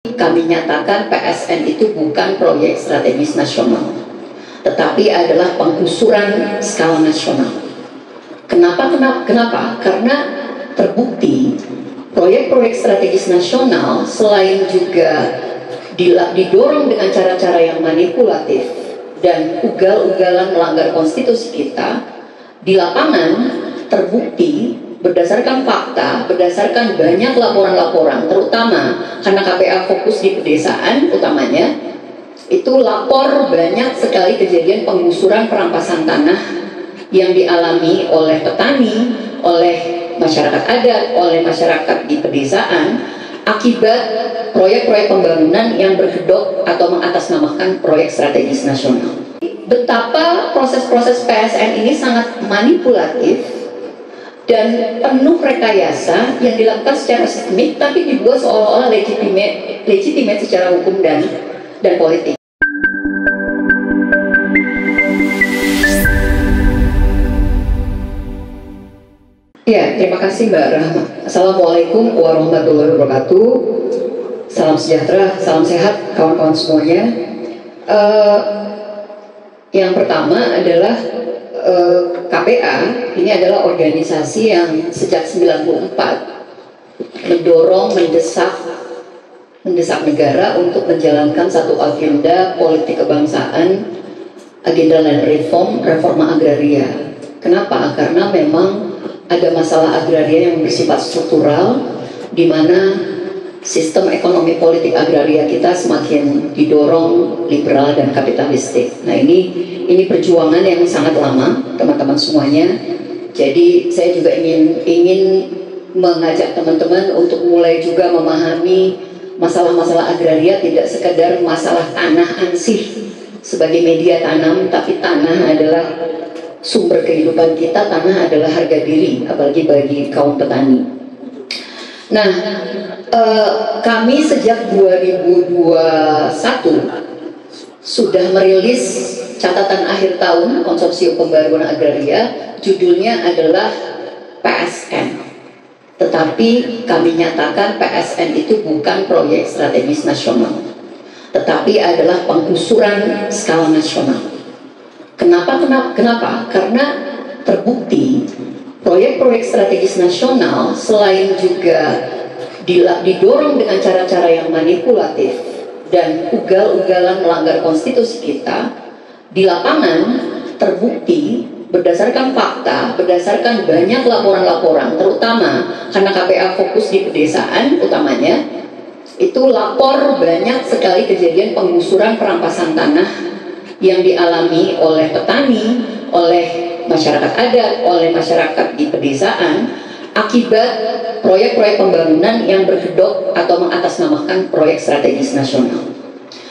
Kami nyatakan PSN itu bukan proyek strategis nasional, tetapi adalah penggusuran skala nasional. Kenapa? Karena terbukti proyek-proyek strategis nasional selain juga didorong dengan cara-cara yang manipulatif dan ugal-ugalan melanggar konstitusi kita, di lapangan terbukti berdasarkan fakta, berdasarkan banyak laporan-laporan, terutama karena KPA fokus di pedesaan utamanya, itu lapor banyak sekali kejadian penggusuran perampasan tanah yang dialami oleh petani, oleh masyarakat adat, oleh masyarakat di pedesaan akibat proyek-proyek pembangunan yang berkedok atau mengatasnamakan proyek strategis nasional. Betapa proses-proses PSN ini sangat manipulatif dan penuh rekayasa yang dilakukan secara sistemik, tapi dibuat seolah-olah legitimate secara hukum dan politik. Ya, terima kasih Mbak Rahma. Assalamualaikum warahmatullahi wabarakatuh. Salam sejahtera, salam sehat kawan-kawan semuanya. Yang pertama adalah KPA ini adalah organisasi yang sejak 94 mendorong, mendesak negara untuk menjalankan satu agenda politik kebangsaan, agenda land reform, reforma agraria. Kenapa? Karena memang ada masalah agraria yang bersifat struktural, di mana sistem ekonomi politik agraria kita semakin didorong liberal dan kapitalistik. Nah, ini perjuangan yang sangat lama, teman-teman semuanya. Jadi saya juga ingin mengajak teman-teman untuk mulai juga memahami masalah-masalah agraria tidak sekedar masalah tanah ansih sebagai media tanam, tapi tanah adalah sumber kehidupan kita, tanah adalah harga diri, apalagi bagi kaum petani. Nah, kami sejak 2021 sudah merilis catatan akhir tahun Konsorsium Pembaruan Agraria, judulnya adalah PSN. Tetapi kami nyatakan PSN itu bukan proyek strategis nasional, tetapi adalah penggusuran skala nasional. Kenapa? Karena terbukti proyek-proyek strategis nasional selain juga didorong dengan cara-cara yang manipulatif dan ugal-ugalan melanggar konstitusi kita, di lapangan terbukti berdasarkan fakta, berdasarkan banyak laporan-laporan, terutama karena KPA fokus di pedesaan utamanya, itu lapor banyak sekali kejadian penggusuran perampasan tanah yang dialami oleh petani, oleh masyarakat adat, oleh masyarakat di pedesaan akibat proyek-proyek pembangunan yang berkedok atau mengatasnamakan proyek strategis nasional.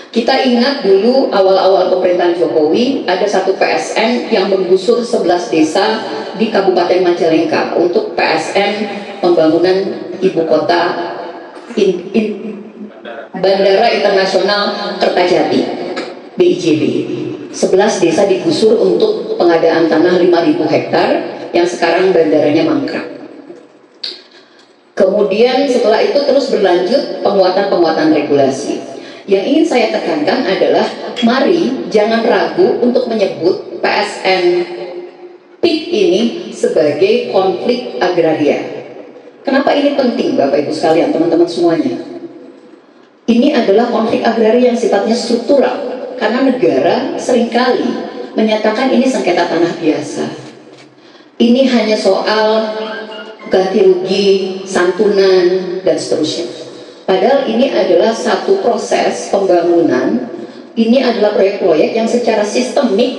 Kita ingat dulu awal-awal pemerintahan Jokowi ada satu PSN yang menggusur 11 desa di Kabupaten Majalengka untuk PSN pembangunan ibu kota Bandara Internasional Kertajati, BIJB. 11 desa digusur untuk pengadaan tanah 5.000 hektar yang sekarang bandaranya mangkrak. Kemudian setelah itu terus berlanjut penguatan regulasi. Yang ingin saya tekankan adalah mari jangan ragu untuk menyebut PSN PIK ini sebagai konflik agraria. Kenapa ini penting Bapak Ibu sekalian, teman-teman semuanya? Ini adalah konflik agraria yang sifatnya struktural, karena negara seringkali menyatakan ini sengketa tanah biasa. Ini hanya soal ganti rugi, santunan, dan seterusnya. Padahal ini adalah satu proses pembangunan, ini adalah proyek-proyek yang secara sistemik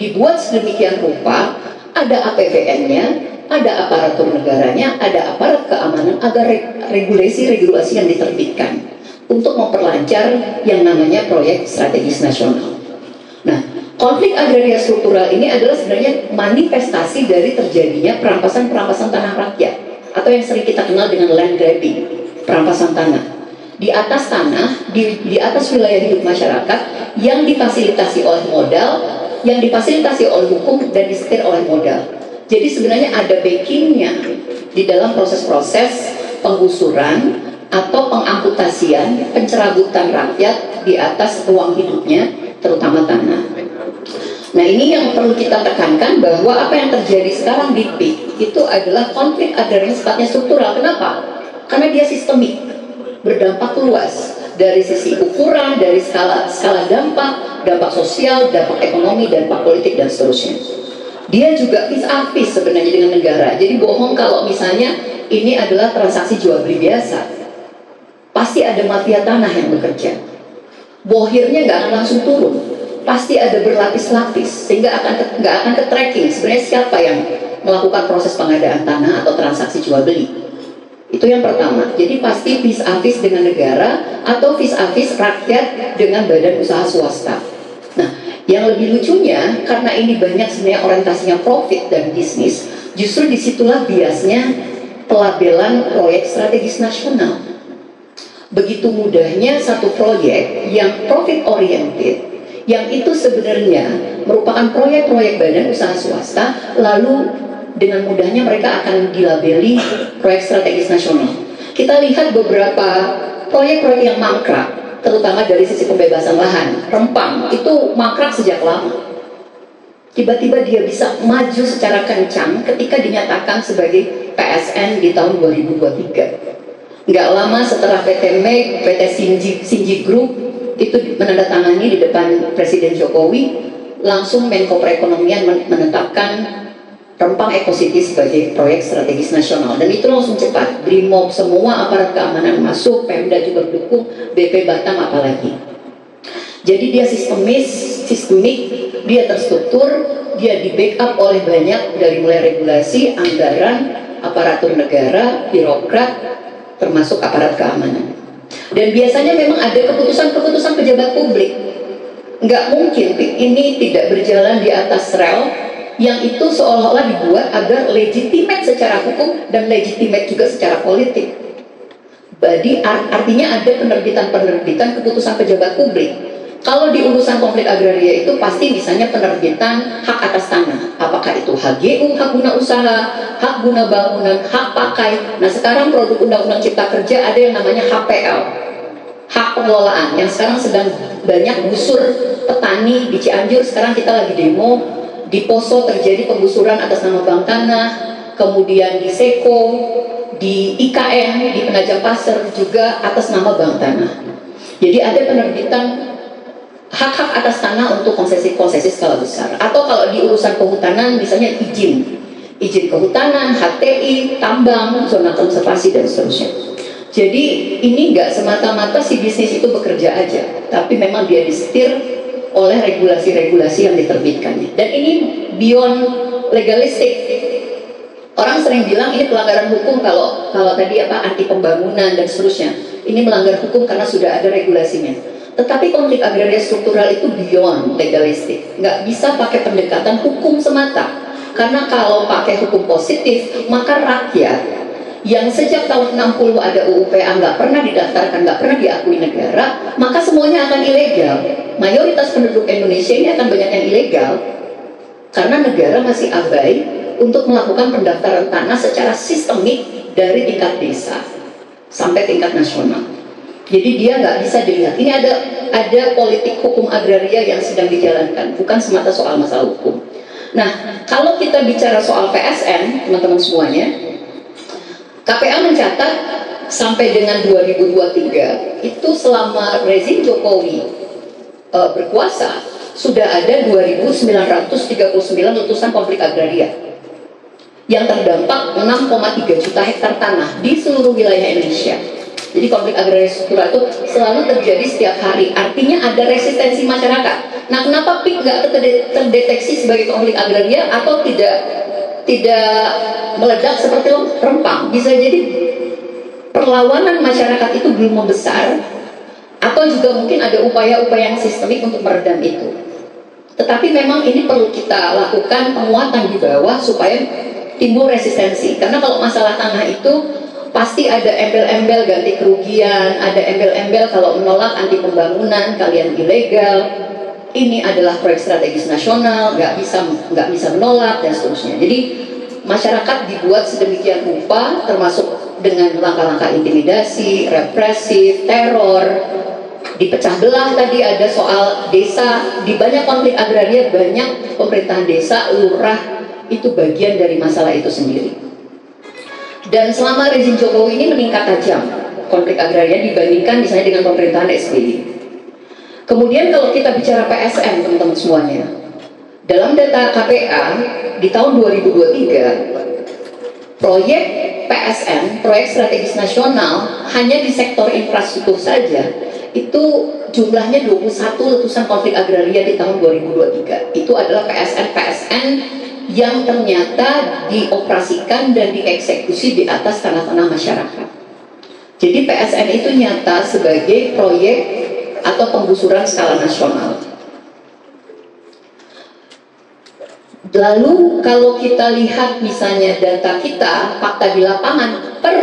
dibuat sedemikian rupa, ada APBN-nya, ada aparatur negaranya, ada aparat keamanan, agar regulasi-regulasi yang diterbitkan untuk memperlancar yang namanya proyek strategis nasional. Nah, konflik agraria struktural ini adalah sebenarnya manifestasi dari terjadinya perampasan tanah rakyat, atau yang sering kita kenal dengan land grabbing, perampasan tanah di atas tanah, di atas wilayah hidup masyarakat yang difasilitasi oleh modal, yang difasilitasi oleh hukum, dan disetir oleh modal. Jadi sebenarnya ada backingnya di dalam proses-proses penggusuran atau pengamputasian, pencerabutan rakyat di atas ruang hidupnya, terutama tanah. Nah, ini yang perlu kita tekankan, bahwa apa yang terjadi sekarang di PIK itu adalah konflik agraria sifatnya struktural. Kenapa? Karena dia sistemik, berdampak luas dari sisi ukuran, dari skala dampak sosial, dampak ekonomi, dampak politik, dan seterusnya. Dia juga vis-a-vis sebenarnya dengan negara. Jadi bohong kalau misalnya ini adalah transaksi jual beli biasa. Pasti ada mafia tanah yang bekerja. Bohirnya nggak akan langsung turun. Pasti ada berlapis-lapis, sehingga nggak akan ke tracking sebenarnya siapa yang melakukan proses pengadaan tanah atau transaksi jual beli. Itu yang pertama. Jadi pasti vis-a-vis dengan negara atau vis-a-vis rakyat dengan badan usaha swasta. Nah, yang lebih lucunya, karena ini banyak sebenarnya orientasinya profit dan bisnis, justru disitulah biasnya pelabelan proyek strategis nasional. Begitu mudahnya satu proyek yang profit oriented, yang itu sebenarnya merupakan proyek-proyek badan usaha swasta, lalu dengan mudahnya mereka akan dilabeli proyek strategis nasional. Kita lihat beberapa proyek-proyek yang mangkrak, terutama dari sisi pembebasan lahan. Rempang itu mangkrak sejak lama. Tiba-tiba dia bisa maju secara kencang ketika dinyatakan sebagai PSN di tahun 2023. Nggak lama setelah PT MEG, PT Sinji Group itu menandatangani di depan Presiden Jokowi, langsung Menko Perekonomian menetapkan Rempang Eco City sebagai proyek strategis nasional, dan itu langsung cepat. Brimob, semua aparat keamanan masuk, Pemda juga mendukung, BP Batam apalagi. Jadi dia sistemik, dia terstruktur, dia di backup oleh banyak, dari mulai regulasi, anggaran, aparatur negara, birokrat, termasuk aparat keamanan. Dan biasanya memang ada keputusan-keputusan pejabat publik. Nggak mungkin ini tidak berjalan di atas rel, yang itu seolah-olah dibuat agar legitimate secara hukum dan legitimate juga secara politik. Jadi artinya ada penerbitan keputusan pejabat publik. Kalau di urusan konflik agraria itu pasti misalnya penerbitan hak atas tanah. Apakah itu HGU, hak guna usaha, hak guna bangunan, hak pakai. Nah, sekarang produk Undang-Undang Cipta Kerja ada yang namanya HPL, hak pengelolaan, yang sekarang sedang banyak gusur petani di Cianjur. Sekarang kita lagi demo. Di Poso terjadi penggusuran atas nama bank tanah, kemudian di Seko, di IKN, di Penajam Pasir juga atas nama bank tanah. Jadi ada penerbitan hak-hak atas tanah untuk konsesi-konsesi skala besar. Atau kalau di urusan kehutanan misalnya izin kehutanan, HTI, tambang, zona konservasi, dan seterusnya. Jadi ini nggak semata-mata si bisnis itu bekerja aja, tapi memang dia disetir oleh regulasi-regulasi yang diterbitkannya. Dan ini beyond legalistik. Orang sering bilang ini pelanggaran hukum kalau tadi anti pembangunan dan seterusnya. Ini melanggar hukum karena sudah ada regulasinya. Tetapi konflik agraria struktural itu beyond legalistik. Nggak bisa pakai pendekatan hukum semata. Karena kalau pakai hukum positif, maka rakyat yang sejak tahun 60 ada UUPA nggak pernah didaftarkan, nggak pernah diakui negara, maka semuanya akan ilegal. Mayoritas penduduk Indonesia ini akan banyak yang ilegal karena negara masih abai untuk melakukan pendaftaran tanah secara sistemik dari tingkat desa sampai tingkat nasional. Jadi dia nggak bisa dilihat. Ini ada politik hukum agraria yang sedang dijalankan, bukan semata soal masalah hukum. Nah, kalau kita bicara soal PSN, teman-teman semuanya, KPA mencatat sampai dengan 2023 itu selama rezim Jokowi berkuasa sudah ada 2.939 letusan konflik agraria yang terdampak 6,3 juta hektar tanah di seluruh wilayah Indonesia. Jadi konflik agraria struktural itu selalu terjadi setiap hari. Artinya ada resistensi masyarakat. Nah, kenapa PIK nggak terdeteksi sebagai konflik agraria atau tidak meledak seperti Rempang? Bisa jadi perlawanan masyarakat itu belum membesar, atau juga mungkin ada upaya-upaya yang sistemik untuk meredam itu. Tetapi memang ini perlu kita lakukan penguatan di bawah supaya timbul resistensi. Karena kalau masalah tanah itu pasti ada embel-embel ganti kerugian, ada embel-embel kalau menolak anti pembangunan, kalian ilegal. Ini adalah proyek strategis nasional, nggak bisa menolak, dan seterusnya. Jadi masyarakat dibuat sedemikian rupa, termasuk dengan langkah-langkah intimidasi, represif, teror, dipecah belah. Tadi ada soal desa, di banyak konflik agraria, banyak pemerintahan desa, lurah, itu bagian dari masalah itu sendiri. Dan selama rezim Jokowi ini meningkat tajam konflik agraria dibandingkan misalnya dengan pemerintahan SBY. Kemudian kalau kita bicara PSN, teman-teman semuanya, dalam data KPA di tahun 2023, proyek PSN, proyek strategis nasional, hanya di sektor infrastruktur saja, itu jumlahnya 21 letusan konflik agraria di tahun 2023. Itu adalah PSN yang ternyata dioperasikan dan dieksekusi di atas tanah-tanah masyarakat. Jadi PSN itu nyata sebagai proyek atau penggusuran skala nasional. Lalu kalau kita lihat misalnya data kita, fakta di lapangan per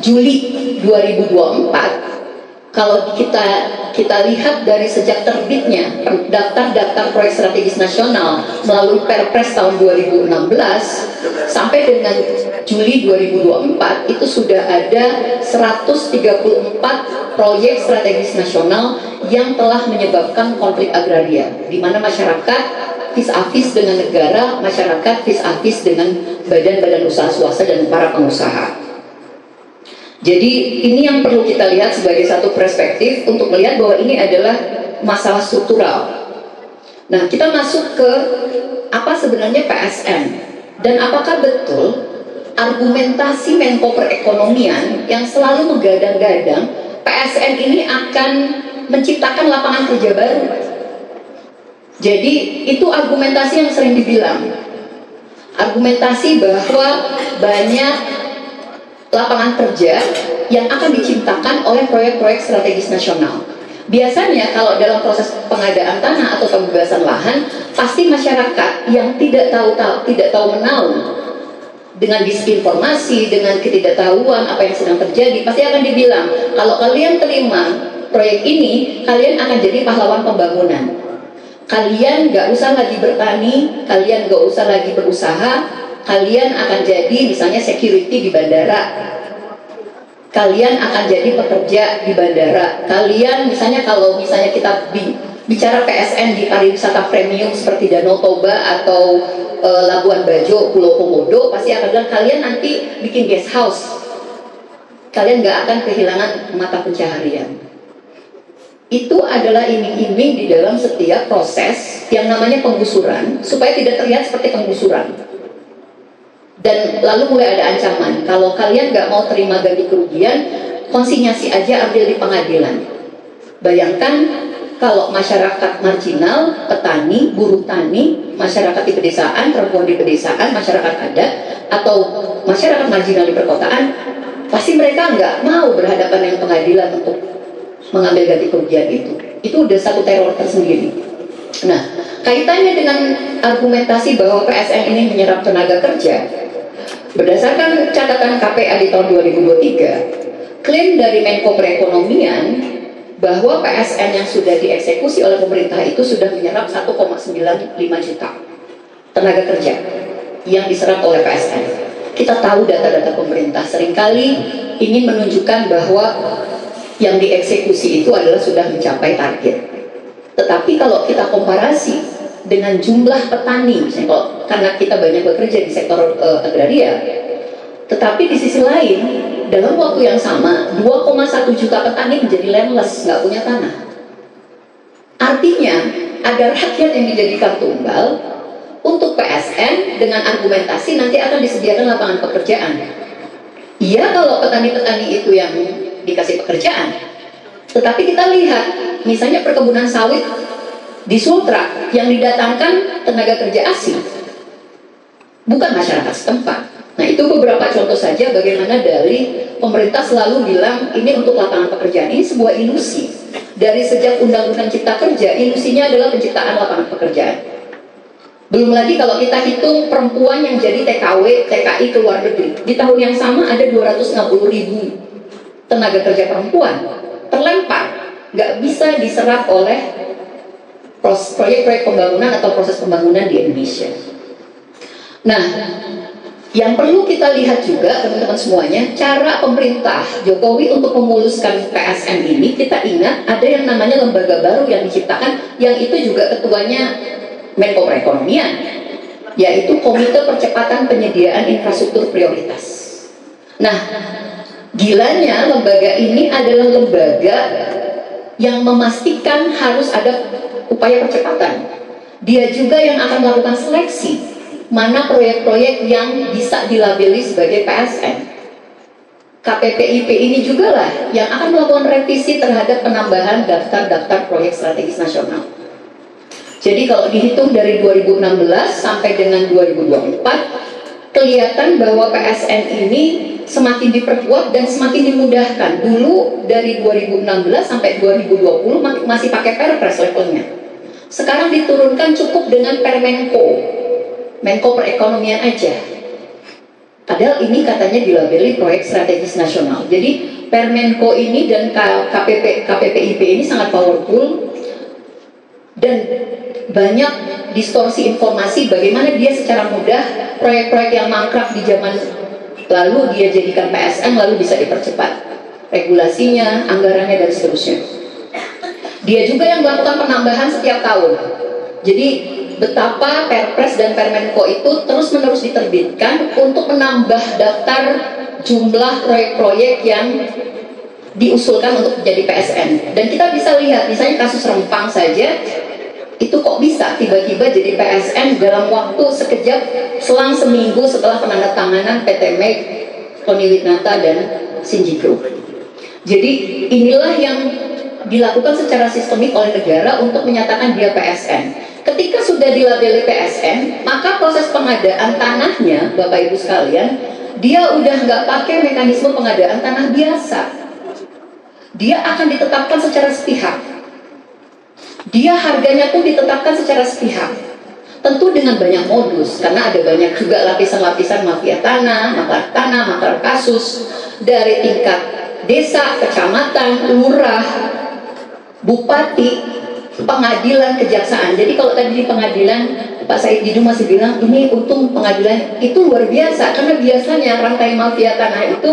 Juli 2024, kalau kita lihat dari sejak terbitnya daftar proyek strategis nasional melalui Perpres tahun 2016 sampai dengan Juli 2024, itu sudah ada 134 proyek strategis nasional yang telah menyebabkan konflik agraria, di mana masyarakat vis-a-vis dengan negara, masyarakat vis-a-vis dengan badan-badan usaha swasta dan para pengusaha. Jadi ini yang perlu kita lihat sebagai satu perspektif untuk melihat bahwa ini adalah masalah struktural. Nah, kita masuk ke apa sebenarnya PSN dan apakah betul argumentasi Menko Perekonomian yang selalu menggadang-gadang PSN ini akan menciptakan lapangan kerja baru. Jadi itu argumentasi yang sering dibilang, argumentasi bahwa banyak lapangan kerja yang akan diciptakan oleh proyek-proyek strategis nasional. Biasanya kalau dalam proses pengadaan tanah atau pembebasan lahan, pasti masyarakat yang tidak tahu menahu, dengan disinformasi, dengan ketidaktahuan apa yang sedang terjadi, pasti akan dibilang, kalau kalian terima proyek ini, kalian akan jadi pahlawan pembangunan. Kalian nggak usah lagi bertani, kalian nggak usah lagi berusaha, kalian akan jadi misalnya security di bandara, kalian akan jadi pekerja di bandara, kalian misalnya kalau misalnya kita bicara PSN di pariwisata premium seperti Danau Toba atau Labuan Bajo, Pulau Komodo, pasti akan bilang kalian nanti bikin guest house, kalian nggak akan kehilangan mata pencaharian. Itu adalah iming-iming di dalam setiap proses yang namanya penggusuran, supaya tidak terlihat seperti penggusuran. Dan lalu mulai ada ancaman, kalau kalian nggak mau terima ganti kerugian, konsinyasi aja, ambil di pengadilan. Bayangkan kalau masyarakat marginal, petani, buruh tani, masyarakat di pedesaan, perempuan di pedesaan, masyarakat adat, atau masyarakat marginal di perkotaan, pasti mereka nggak mau berhadapan dengan pengadilan untuk mengambil ganti kerugian itu. Itu udah satu teror tersendiri. Nah, kaitannya dengan argumentasi bahwa PSN ini menyerap tenaga kerja, berdasarkan catatan KPA di tahun 2023, klaim dari Menko Perekonomian bahwa PSN yang sudah dieksekusi oleh pemerintah itu sudah menyerap 1,95 juta tenaga kerja yang diserap oleh PSN. Kita tahu data-data pemerintah seringkali ingin menunjukkan bahwa yang dieksekusi itu adalah sudah mencapai target. Tetapi kalau kita komparasi dengan jumlah petani, misalnya karena kita banyak bekerja di sektor agraria, tetapi di sisi lain dalam waktu yang sama 2,1 juta petani menjadi landless, nggak punya tanah. Artinya agar rakyat yang dijadikan tumbal untuk PSN dengan argumentasi nanti akan disediakan lapangan pekerjaan. Iya, kalau petani-petani itu yang dikasih pekerjaan. Tetapi kita lihat misalnya perkebunan sawit di Sultra yang didatangkan tenaga kerja asing, bukan masyarakat setempat. Nah, itu beberapa contoh saja bagaimana dari pemerintah selalu bilang ini untuk lapangan pekerjaan. Ini sebuah ilusi. Dari sejak Undang-Undang Cipta Kerja, ilusinya adalah penciptaan lapangan pekerjaan. Belum lagi kalau kita hitung perempuan yang jadi TKW, TKI ke luar negeri. Di tahun yang sama ada 260.000 tenaga kerja perempuan terlempar, nggak bisa diserap oleh proyek-proyek pembangunan atau proses pembangunan di Indonesia. Nah, Yang perlu kita lihat juga teman-teman semuanya, cara pemerintah Jokowi untuk memuluskan PSN ini, kita ingat ada yang namanya lembaga baru yang diciptakan, yang itu juga ketuanya Menko Perekonomian, yaitu Komite Percepatan Penyediaan Infrastruktur Prioritas. Nah, gilanya lembaga ini adalah lembaga yang memastikan harus ada upaya percepatan. Dia juga yang akan melakukan seleksi mana proyek-proyek yang bisa dilabeli sebagai PSN. KPPIP ini juga lah yang akan melakukan revisi terhadap penambahan daftar-daftar proyek strategis nasional. Jadi kalau dihitung dari 2016 sampai dengan 2024, kelihatan bahwa PSN ini semakin diperkuat dan semakin dimudahkan. Dulu dari 2016 sampai 2020 masih pakai Perpres levelnya. Sekarang diturunkan cukup dengan Permenko, Menko Perekonomian aja. Padahal ini katanya dilabeli proyek strategis nasional. Jadi Permenko ini dan KPPIP ini sangat powerful dan banyak distorsi informasi bagaimana dia secara mudah proyek-proyek yang mangkrak di zaman lalu dia jadikan PSN lalu bisa dipercepat regulasinya, anggarannya dan seterusnya. Dia juga yang melakukan penambahan setiap tahun. Jadi betapa Perpres dan Permenko itu terus-menerus diterbitkan untuk menambah daftar jumlah proyek-proyek yang diusulkan untuk menjadi PSN. Dan kita bisa lihat, misalnya kasus Rempang saja, itu kok bisa tiba-tiba jadi PSN dalam waktu sekejap, selang seminggu setelah penandatanganan PT MEG, Tony Witnata dan Shinji Group. Jadi inilah yang dilakukan secara sistemik oleh negara untuk menyatakan dia PSN. Ketika sudah dilabeli PSN, maka proses pengadaan tanahnya, Bapak Ibu sekalian, dia udah nggak pakai mekanisme pengadaan tanah biasa. Dia akan ditetapkan secara sepihak. Dia harganya pun ditetapkan secara sepihak. Tentu dengan banyak modus, karena ada banyak juga lapisan-lapisan mafia tanah, makar kasus, dari tingkat desa, kecamatan, lurah, bupati, pengadilan, kejaksaan. Jadi kalau tadi di pengadilan Pak Said Didu masih bilang ini untung pengadilan itu luar biasa, karena biasanya rantai mafia tanah itu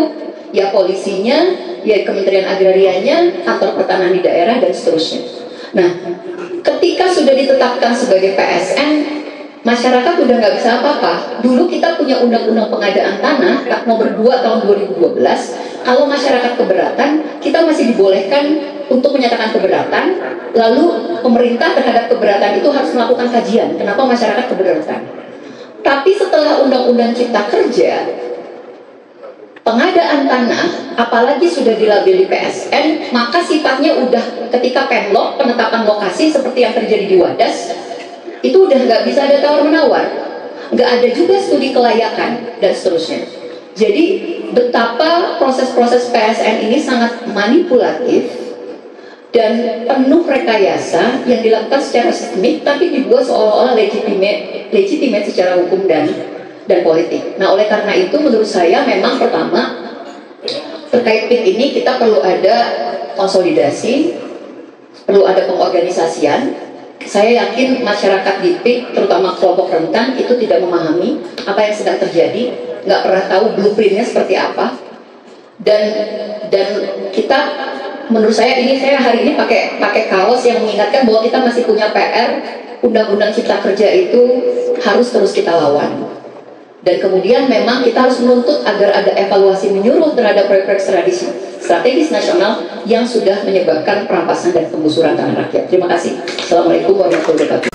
ya polisinya, ya Kementerian Agrarianya, kantor pertanahan di daerah dan seterusnya. Nah, ketika sudah ditetapkan sebagai PSN, masyarakat udah nggak bisa apa-apa. Dulu kita punya undang-undang pengadaan tanah nomor 2 tahun 2012. Kalau masyarakat keberatan, kita masih dibolehkan untuk menyatakan keberatan. Lalu pemerintah terhadap keberatan itu harus melakukan kajian. Kenapa masyarakat keberatan? Tapi setelah Undang-Undang Cipta Kerja, pengadaan tanah, apalagi sudah dilabeli PSN, maka sifatnya udah ketika penlok, penetapan lokasi seperti yang terjadi di Wadas, itu udah nggak bisa ada tawar-menawar, nggak ada juga studi kelayakan dan seterusnya. Jadi betapa proses-proses PSN ini sangat manipulatif dan penuh rekayasa yang dilakukan secara sistemik, tapi dibuat seolah-olah legitimate secara hukum dan politik. Nah, oleh karena itu menurut saya memang pertama terkait PIK ini kita perlu ada konsolidasi, perlu ada pengorganisasian. Saya yakin masyarakat di PIK, terutama kelompok rentan, itu tidak memahami apa yang sedang terjadi, nggak pernah tahu blueprintnya seperti apa. Dan kita, menurut saya hari ini pakai kaos yang mengingatkan bahwa kita masih punya PR. Undang-Undang Cipta Kerja itu harus terus kita lawan. Dan kemudian memang kita harus menuntut agar ada evaluasi menyeluruh terhadap proyek-proyek strategis nasional yang sudah menyebabkan perampasan dan penggusuran tanah rakyat. Terima kasih. Assalamualaikum warahmatullahi wabarakatuh.